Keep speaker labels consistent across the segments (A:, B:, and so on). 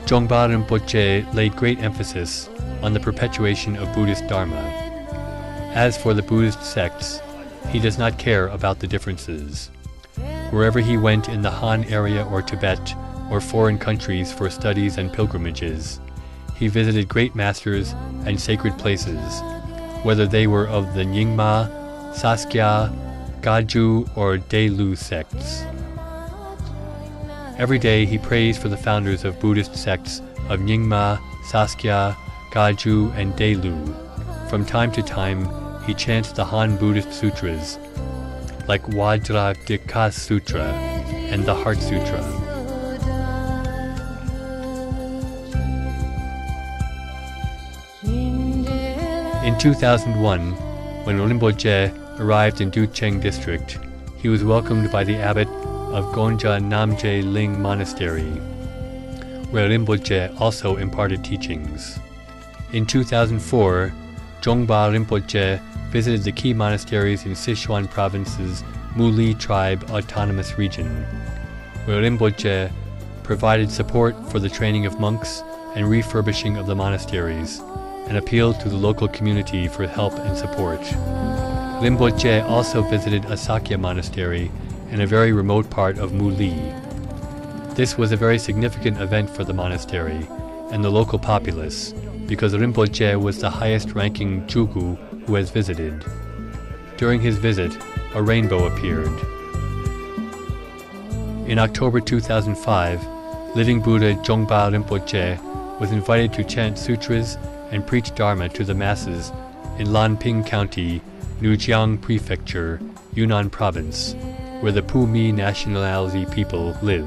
A: Zhongba Rinpoche laid great emphasis on the perpetuation of Buddhist Dharma. As for the Buddhist sects, he does not care about the differences. Wherever he went in the Han area or Tibet or foreign countries for studies and pilgrimages, he visited great masters and sacred places, whether they were of the Nyingma, Saskya, Gaju, or Delu sects. Every day he prays for the founders of Buddhist sects of Nyingma, Saskya, Gaju, and Delu. From time to time, he chants the Han Buddhist sutras, like Vajradika Sutra and the Heart Sutra. In 2001, when Rinpoche arrived in Ducheng district, he was welcomed by the abbot of Gonja Namje Ling Monastery, where Rinpoche also imparted teachings. In 2004, Zhongba Rinpoche visited the key monasteries in Sichuan Province's Muli Tribe Autonomous Region, where Rinpoche provided support for the training of monks and refurbishing of the monasteries, and appealed to the local community for help and support. Rinpoche also visited a Sakya monastery in a very remote part of Muli. This was a very significant event for the monastery and the local populace, because Rinpoche was the highest-ranking Jugu who has visited. During his visit, a rainbow appeared. In October 2005, Living Buddha Zhongba Rinpoche was invited to chant sutras and preach Dharma to the masses in Lanping County, Nujiang Prefecture, Yunnan Province, where the Pumi nationality people live.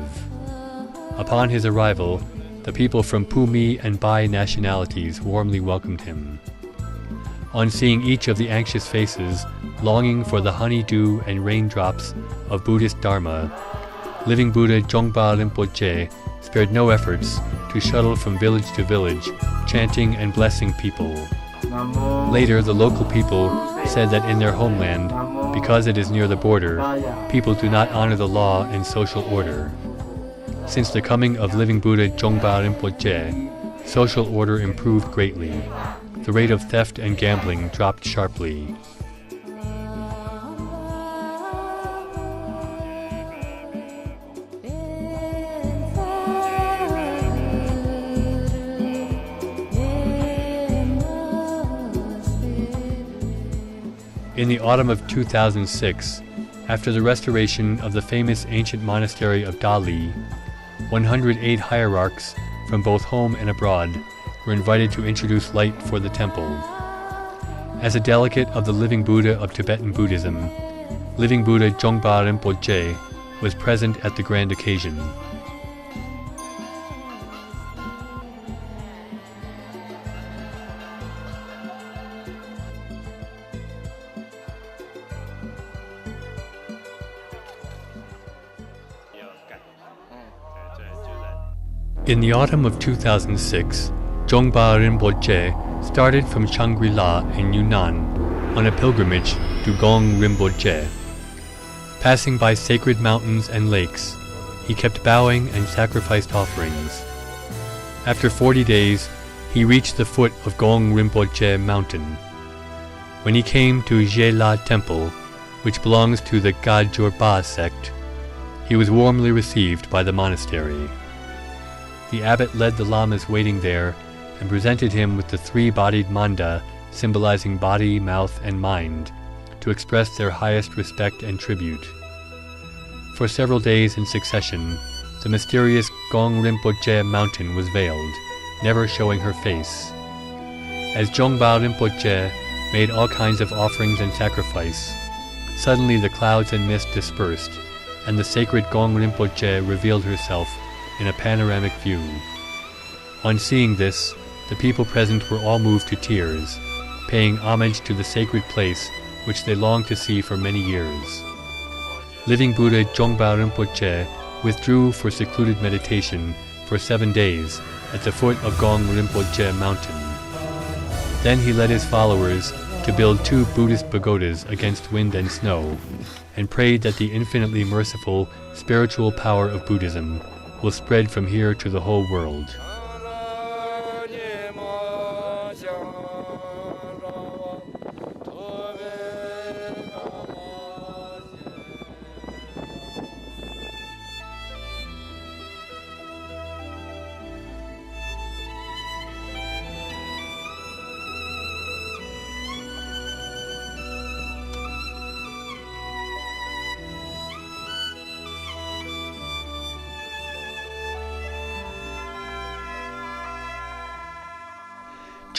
A: Upon his arrival, the people from Pumi and Bai nationalities warmly welcomed him. On seeing each of the anxious faces longing for the honeydew and raindrops of Buddhist Dharma, Living Buddha Zhongba Rinpoche spared no efforts to shuttle from village to village, chanting and blessing people. Later, the local people said that in their homeland, because it is near the border, people do not honor the law and social order. Since the coming of Living Buddha Zhongba Rinpoche, social order improved greatly. The rate of theft and gambling dropped sharply. In the autumn of 2006, after the restoration of the famous ancient monastery of Dali, 108 hierarchs from both home and abroad were invited to introduce light for the temple. As a delegate of the Living Buddha of Tibetan Buddhism, Living Buddha Zhongba Rinpoche was present at the grand occasion. In the autumn of 2006, Zhongba Rinpoche started from Shangri-La in Yunnan on a pilgrimage to Gong Rinpoche. Passing by sacred mountains and lakes, he kept bowing and sacrificed offerings. After 40 days, he reached the foot of Gong Rinpoche mountain. When he came to Jela Temple, which belongs to the Gajorba sect, he was warmly received by the monastery. The abbot led the lamas waiting there and presented him with the three-bodied manda symbolizing body, mouth, and mind to express their highest respect and tribute. For several days in succession, the mysterious Gong Rinpoche mountain was veiled, never showing her face. As Zhongba Rinpoche made all kinds of offerings and sacrifice, suddenly the clouds and mist dispersed, and the sacred Gong Rinpoche revealed herself in a panoramic view. On seeing this, the people present were all moved to tears, paying homage to the sacred place which they longed to see for many years. Living Buddha Zhongba Rinpoche withdrew for secluded meditation for 7 days at the foot of Gong Rinpoche mountain. Then he led his followers to build 2 Buddhist pagodas against wind and snow, and prayed that the infinitely merciful spiritual power of Buddhism will spread from here to the whole world.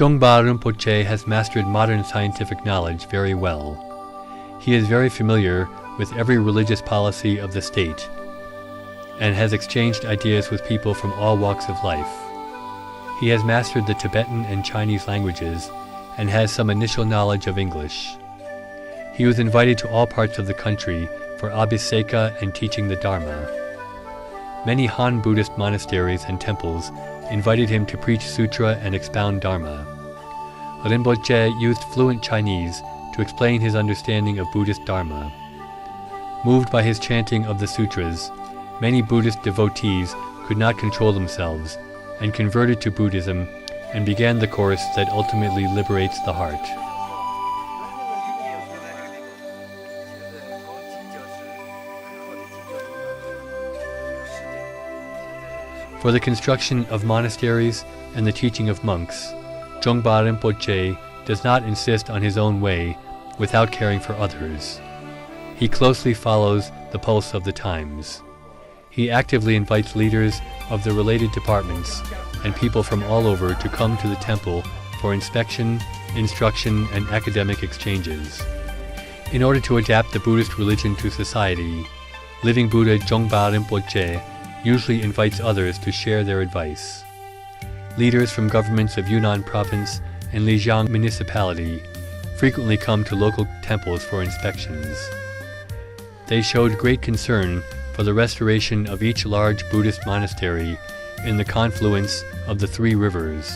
A: Zhongba Rinpoche has mastered modern scientific knowledge very well. He is very familiar with every religious policy of the state and has exchanged ideas with people from all walks of life. He has mastered the Tibetan and Chinese languages and has some initial knowledge of English. He was invited to all parts of the country for abhiseka and teaching the Dharma. Many Han Buddhist monasteries and temples invited him to preach sutra and expound Dharma. Rinpoche used fluent Chinese to explain his understanding of Buddhist Dharma. Moved by his chanting of the sutras, many Buddhist devotees could not control themselves and converted to Buddhism and began the course that ultimately liberates the heart. For the construction of monasteries and the teaching of monks, Zhongba Rinpoche does not insist on his own way without caring for others. He closely follows the pulse of the times. He actively invites leaders of the related departments and people from all over to come to the temple for inspection, instruction, and academic exchanges. In order to adapt the Buddhist religion to society, Living Buddha Zhongba Rinpoche usually invites others to share their advice. Leaders from governments of Yunnan Province and Lijiang Municipality frequently come to local temples for inspections. They showed great concern for the restoration of each large Buddhist monastery in the confluence of the three rivers,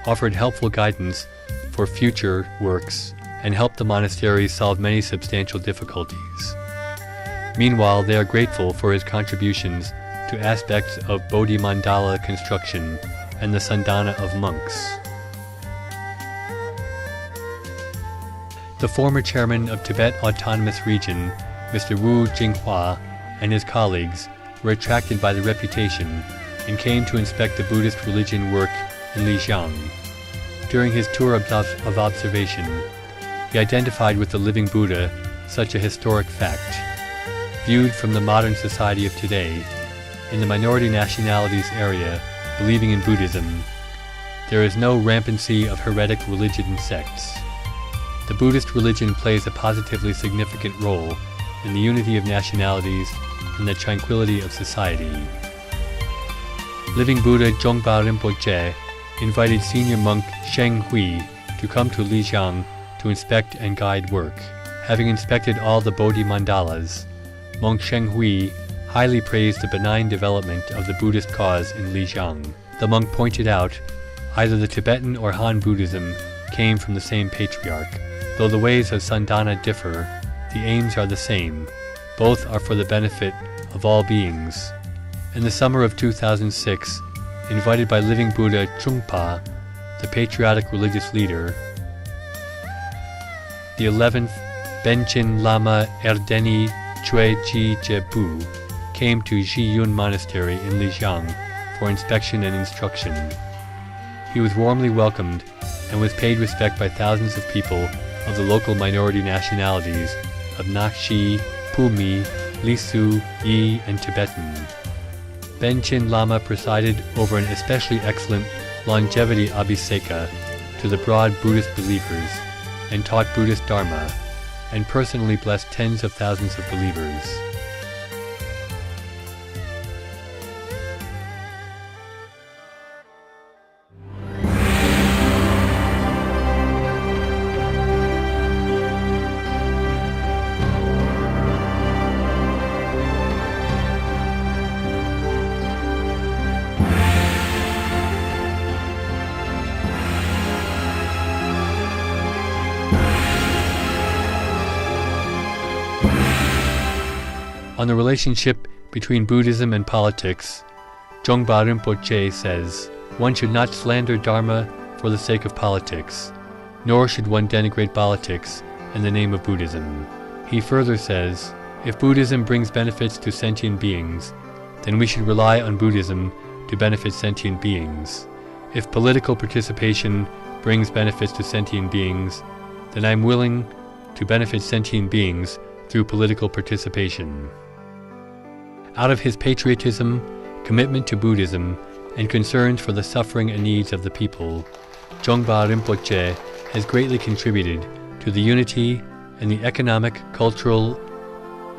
A: offered helpful guidance for future works, and helped the monasteries solve many substantial difficulties. Meanwhile, they are grateful for his contributions to aspects of Bodhi Mandala construction and the Sandhana of monks. The former chairman of Tibet Autonomous Region, Mr. Wu Jinghua, and his colleagues were attracted by the reputation and came to inspect the Buddhist religion work in Lijiang. During his tour of observation, he identified with the living Buddha such a historic fact. Viewed from the modern society of today, in the minority nationalities area believing in Buddhism, there is no rampancy of heretic religion sects. The Buddhist religion plays a positively significant role in the unity of nationalities and the tranquility of society. Living Buddha Zhongba Rinpoche invited senior monk Sheng Hui to come to Lijiang to inspect and guide work. Having inspected all the Bodhi Mandalas, monk Sheng Hui highly praised the benign development of the Buddhist cause in Lijiang. The monk pointed out, either the Tibetan or Han Buddhism came from the same patriarch. Though the ways of Sandhana differ, the aims are the same. Both are for the benefit of all beings. In the summer of 2006, invited by Living Buddha Trungpa, the patriotic religious leader, the 11th Benchen Lama Erdeni Chue Chi Jebu came to Zhiyun Monastery in Lijiang for inspection and instruction. He was warmly welcomed and was paid respect by thousands of people of the local minority nationalities of Nakshi, Pumi, Lisu, Yi, and Tibetan. Benchen Lama presided over an especially excellent longevity abhiseka to the broad Buddhist believers and taught Buddhist Dharma, and personally blessed tens of thousands of believers. On the relationship between Buddhism and politics, Zhongba Rinpoche says, one should not slander Dharma for the sake of politics, nor should one denigrate politics in the name of Buddhism. He further says, if Buddhism brings benefits to sentient beings, then we should rely on Buddhism to benefit sentient beings. If political participation brings benefits to sentient beings, then I'm willing to benefit sentient beings through political participation. Out of his patriotism, commitment to Buddhism, and concerns for the suffering and needs of the people, Zhongba Rinpoche has greatly contributed to the unity and the economic, cultural,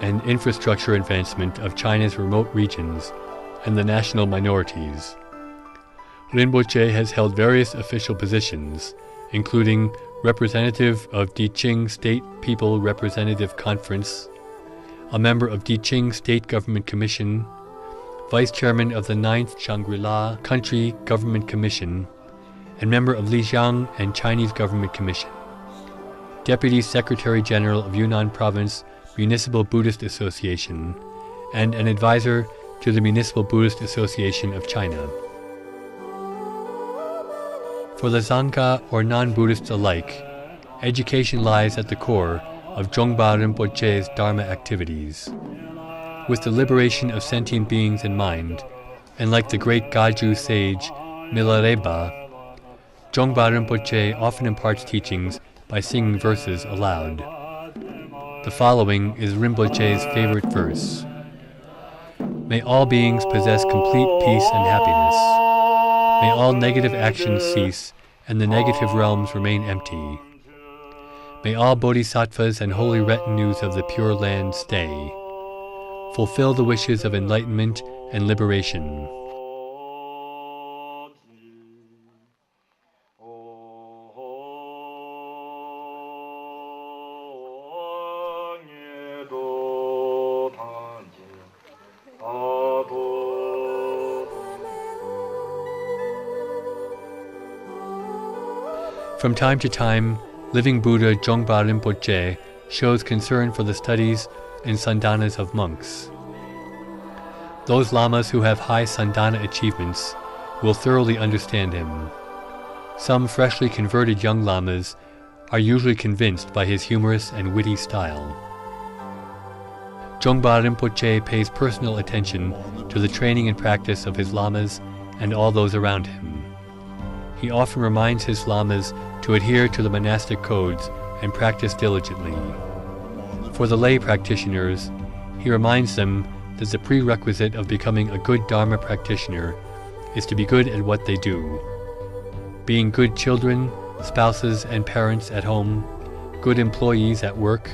A: and infrastructure advancement of China's remote regions and the national minorities. Rinpoche has held various official positions, including representative of Diqing State People Representative Conference, a member of Diqing State Government Commission, vice chairman of the 9th Shangri-La Country Government Commission, and member of Lijiang and Chinese Government Commission, Deputy Secretary General of Yunnan Province Municipal Buddhist Association, and an advisor to the Municipal Buddhist Association of China. For the Sangha or non-Buddhists alike, education lies at the core of Zhongba Rinpoche's Dharma activities. With the liberation of sentient beings in mind, and like the great Gaju sage Milarepa, Zhongba Rinpoche often imparts teachings by singing verses aloud. The following is Rinpoche's favorite verse. May all beings possess complete peace and happiness. May all negative actions cease and the negative realms remain empty. May all bodhisattvas and holy retinues of the Pure Land stay. Fulfill the wishes of enlightenment and liberation. From time to time, living Buddha Zhongba Rinpoche shows concern for the studies and sandhanas of monks. Those lamas who have high sandhana achievements will thoroughly understand him. Some freshly converted young lamas are usually convinced by his humorous and witty style. Zhongba Rinpoche pays personal attention to the training and practice of his lamas and all those around him. He often reminds his lamas to adhere to the monastic codes and practice diligently. For the lay practitioners, he reminds them that the prerequisite of becoming a good Dharma practitioner is to be good at what they do. Being good children, spouses and parents at home, good employees at work,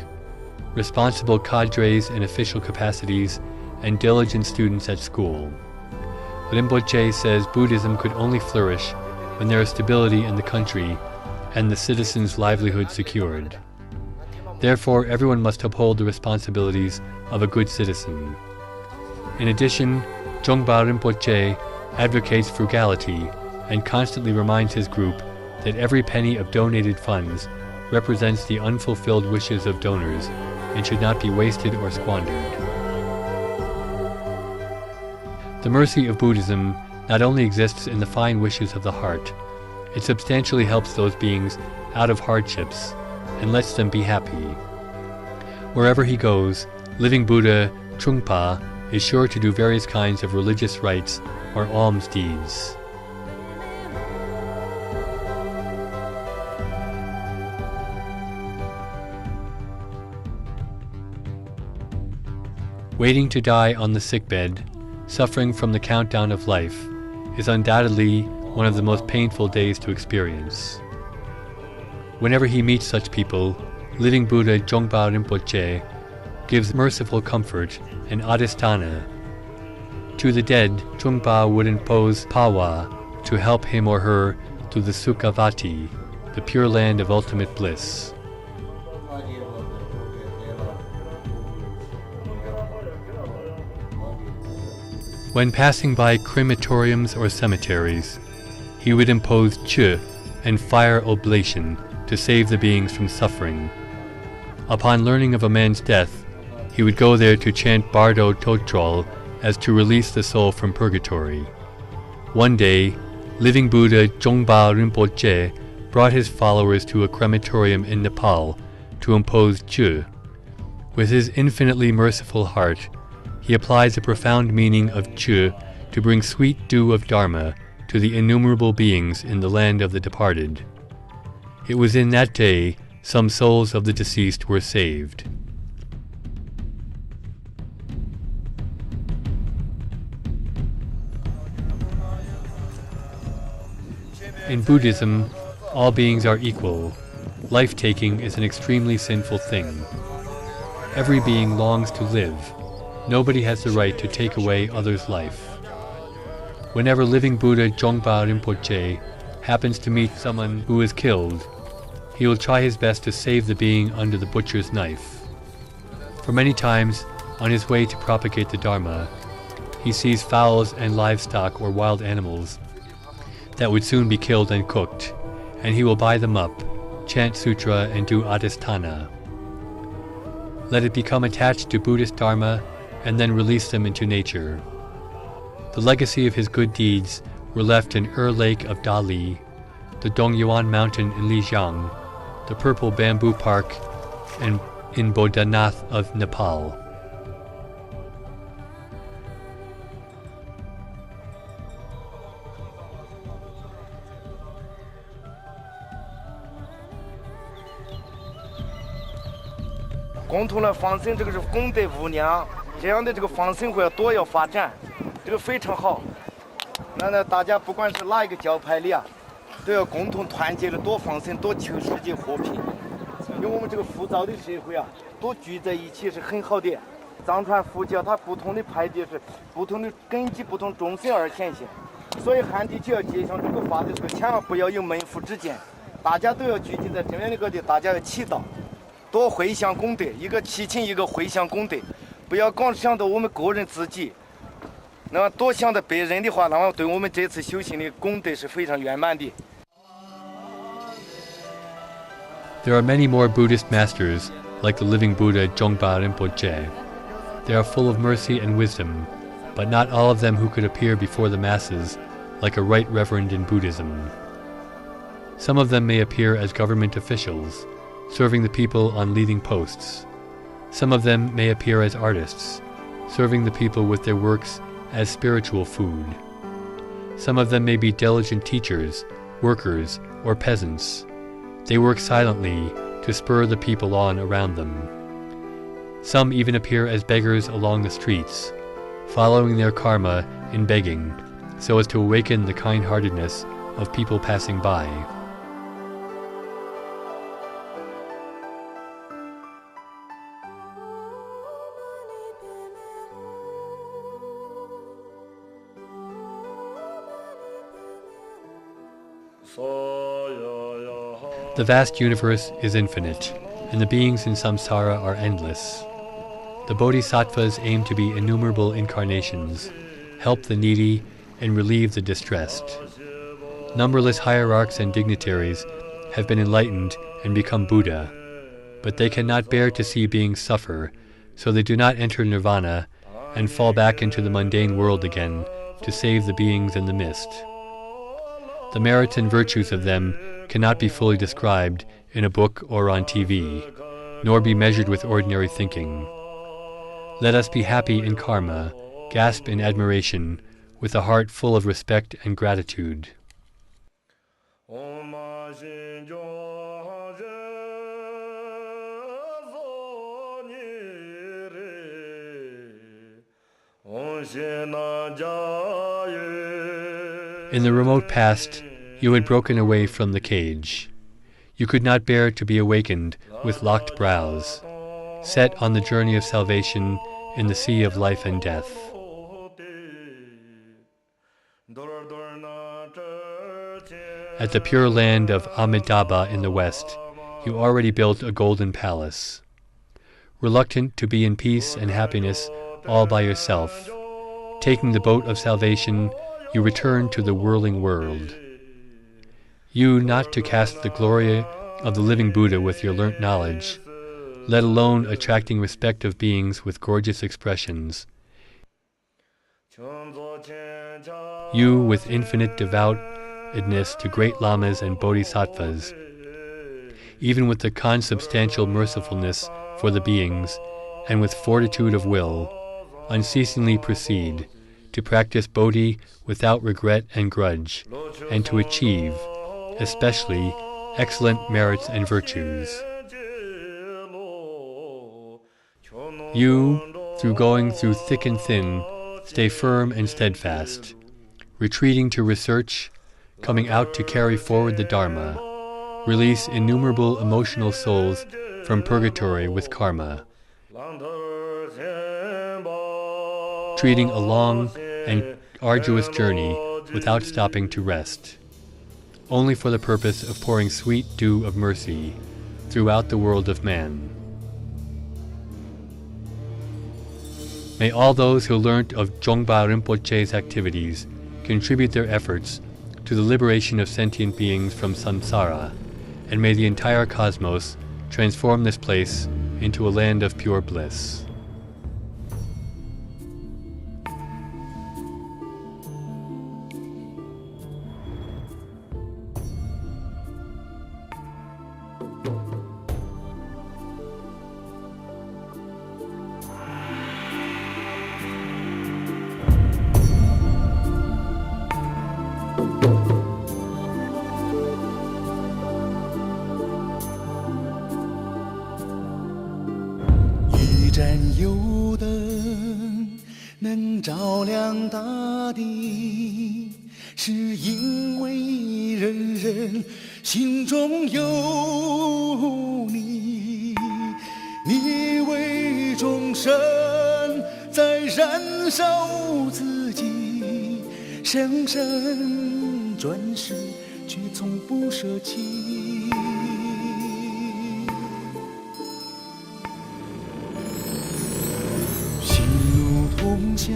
A: responsible cadres in official capacities, and diligent students at school. Rinpoche says Buddhism could only flourish when there is stability in the country and the citizens' livelihood secured. Therefore, everyone must uphold the responsibilities of a good citizen. In addition, Zhongba Rinpoche advocates frugality and constantly reminds his group that every penny of donated funds represents the unfulfilled wishes of donors and should not be wasted or squandered. The mercy of Buddhism not only exists in the fine wishes of the heart, it substantially helps those beings out of hardships and lets them be happy. Wherever he goes, living Buddha Trungpa is sure to do various kinds of religious rites or alms deeds. Waiting to die on the sickbed, suffering from the countdown of life, is undoubtedly one of the most painful days to experience. Whenever he meets such people, living Buddha Zhongba Rinpoche gives merciful comfort and adhisthana. To the dead, Trungpa would impose pawa to help him or her to the Sukhavati, the pure land of ultimate bliss. When passing by crematoriums or cemeteries, he would impose chu and fire oblation to save the beings from suffering. Upon learning of a man's death, he would go there to chant Bardo Totrol as to release the soul from purgatory. One day, living Buddha Zhongba Rinpoche brought his followers to a crematorium in Nepal to impose chu. With his infinitely merciful heart, he applies a profound meaning of chu to bring sweet dew of Dharma to the innumerable beings in the land of the departed. It was in that day some souls of the deceased were saved. In Buddhism, All beings are equal. Life-taking is an extremely sinful thing. Every being longs to live. Nobody has the right to take away others' life. Whenever living Buddha Zhongba Rinpoche happens to meet someone who is killed, he will try his best to save the being under the butcher's knife. For many times, on his way to propagate the Dharma, he sees fowls and livestock or wild animals that would soon be killed and cooked, and he will buy them up, chant sutra, and do adhisthana. Let it become attached to Buddhist Dharma and then release them into nature. The legacy of his good deeds were left in Lake of Dali, the Dongyuan Mountain in Lijiang, the Purple Bamboo Park, and in Bodhanath of Nepal. There are many more Buddhist masters, like the living Buddha Zhongba Rinpoche. They are full of mercy and wisdom, but not all of them who could appear before the masses like a right reverend in Buddhism. Some of them may appear as government officials, serving the people on leading posts. Some of them may appear as artists, serving the people with their works as spiritual food. Some of them may be diligent teachers, workers, or peasants. They work silently to spur the people on around them. Some even appear as beggars along the streets, following their karma in begging, so as to awaken the kind-heartedness of people passing by. The vast universe is infinite, and the beings in samsara are endless. The bodhisattvas aim to be innumerable incarnations, help the needy, and relieve the distressed. Numberless hierarchs and dignitaries have been enlightened and become Buddha, but they cannot bear to see beings suffer, so they do not enter nirvana and fall back into the mundane world again to save the beings in the mist. The merits and virtues of them cannot be fully described in a book or on TV, nor be measured with ordinary thinking. Let us be happy in karma, gasp in admiration, with a heart full of respect and gratitude. In the remote past, you had broken away from the cage. You could not bear to be awakened with locked brows, set on the journey of salvation in the sea of life and death. At the pure land of Amitabha in the west, you already built a golden palace. Reluctant to be in peace and happiness all by yourself, taking the boat of salvation, you return to the whirling world. You not to cast the glory of the living Buddha with your learnt knowledge, let alone attracting respect of beings with gorgeous expressions. You with infinite devoutness to great lamas and bodhisattvas, even with the consubstantial mercifulness for the beings, and with fortitude of will, unceasingly proceed to practice bodhi without regret and grudge, and to achieve, especially, excellent merits and virtues. You, through going through thick and thin, stay firm and steadfast, retreating to research, coming out to carry forward the Dharma, release innumerable emotional souls from purgatory with karma, treating a long and arduous journey without stopping to rest, only for the purpose of pouring sweet dew of mercy throughout the world of man. May all those who learnt of Zhongba Rinpoche's activities contribute their efforts to the liberation of sentient beings from samsara, and may the entire cosmos transform this place into a land of pure bliss.
B: 油灯能照亮大地，是因为人人心中有你。你为众生在燃烧自己，生生转世却从不舍弃。通向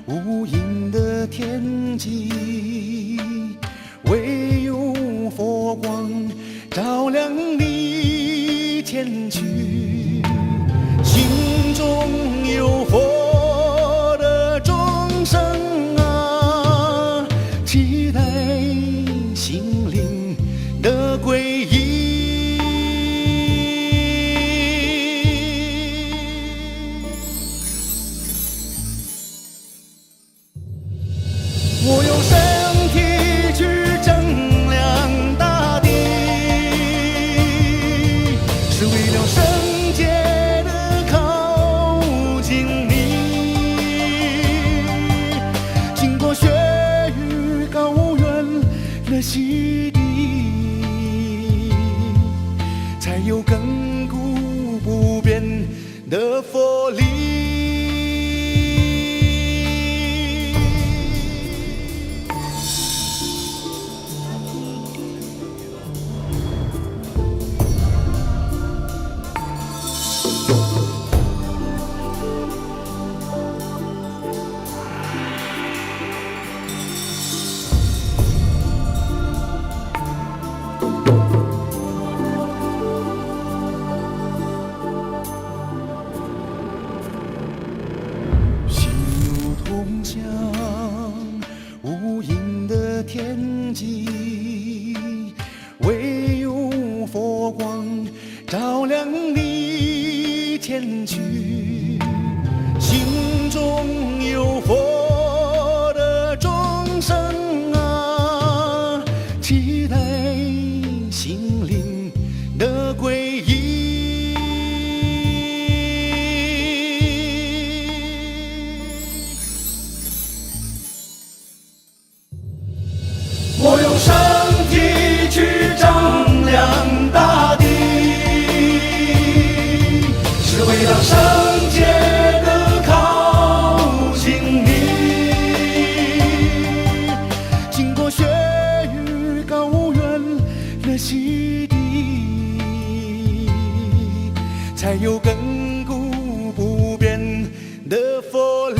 B: 无垠的天际，唯有佛光照亮你前去。心中有佛的众生啊，期待心灵的皈依。我用身体去丈量大地，是为了圣洁的靠近你。经过雪域高原的洗礼，才有亘古不变的佛力。通向无垠的天际，唯有佛光照亮你前去。心中有佛的众生啊，期待心灵的皈依。我用身体去丈量大地，是为了圣洁的靠近你。经过雪域高原的洗礼，才有亘古不变的佛力。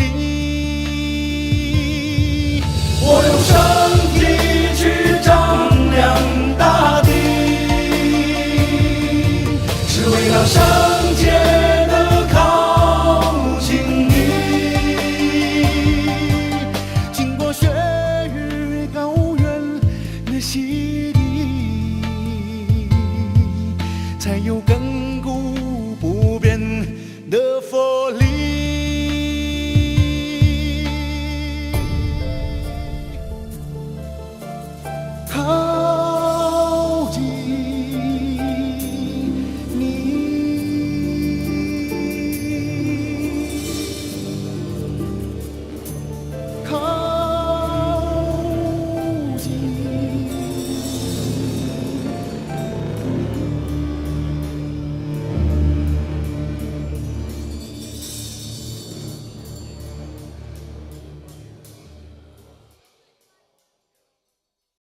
B: 我用身体去丈量大地，是为了圣洁的靠近你。经过雪域高原的洗礼，才有亘古不变的佛力。